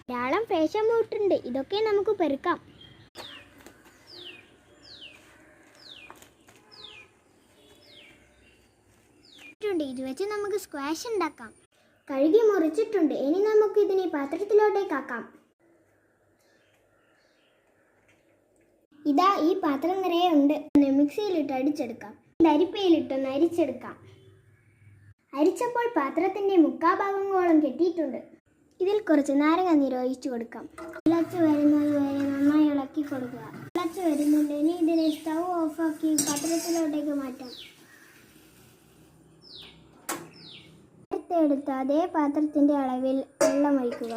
ധാരാളം ഫാഷൻ ഫ്രൂട്ടുണ്ട്. ഇതൊക്കെ നമുക്ക് പെറുക്കാം. ഇത് വെച്ച് നമുക്ക് സ്ക്വാഷ് ഉണ്ടാക്കാം. കഴുകി മുറിച്ചിട്ടുണ്ട്. ഇനി നമുക്ക് ഇതിനെ പാത്രത്തിലോട്ടേക്കാക്കാം. ഇതാ ഈ പാത്രം നിറയെ ഉണ്ട്. മിക്സിയിലിട്ട് അടിച്ചെടുക്കാം. അരിപ്പയിലിട്ടൊന്ന് അരിച്ചെടുക്കാം. അരിച്ചപ്പോൾ പാത്രത്തിൻ്റെ മുക്കാഭാഗങ്ങളോളം കെട്ടിയിട്ടുണ്ട്. ഇതിൽ കുറച്ച് നാരങ്ങ നീര് ഒഴിച്ചു കൊടുക്കാം. തിളച്ച് വരുന്നത് വരെ നന്നായി ഇളക്കി കൊടുക്കുക. തിളച്ച് വരുന്നുണ്ട്. ഇനി ഇതിനെ സ്റ്റൗ ഓഫാക്കി പാത്രത്തിലോട്ടേക്ക് മാറ്റാം. നേരത്തെ എടുത്ത അതേ പാത്രത്തിൻ്റെ അളവിൽ വെള്ളം ഒഴിക്കുക.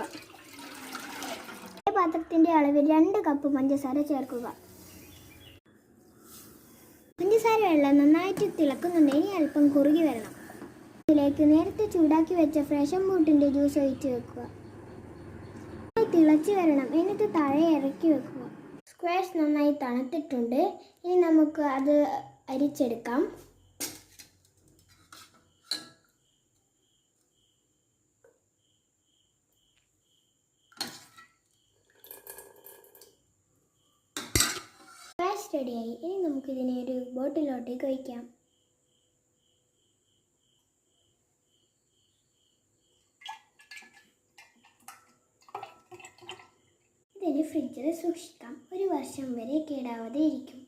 അതേ പാത്രത്തിൻ്റെ അളവിൽ 2 കപ്പ് പഞ്ചസാര ചേർക്കുക. പഞ്ചസാര വെള്ളം നന്നായിട്ട് തിളക്കുന്നുണ്ട്. ഇനി അല്പം കുറുകി വരണം. ഇതിലേക്ക് നേരത്തെ ചൂടാക്കി വെച്ച ഫ്രഷൻ ഫ്രൂട്ടിൻ്റെ ജ്യൂസ് ഒഴിച്ച് വെക്കുക. തിളച്ച് വരണം. എന്നിട്ട് താഴെ ഇറക്കി വെക്കുക. സ്ക്വാഷ് നന്നായി തണുത്തിട്ടുണ്ട്. ഇനി നമുക്ക് അത് അരിച്ചെടുക്കാം. സ്ക്വാഷ് റെഡിയായി. ഇനി നമുക്കിതിനെ ഒരു ബോട്ടിലോട്ടേക്ക് ഒഴിക്കാം. ഇതിന് ഫ്രിഡ്ജിൽ സൂക്ഷിക്കാം. 1 വർഷം വരെ കേടാവാതെ ഇരിക്കും.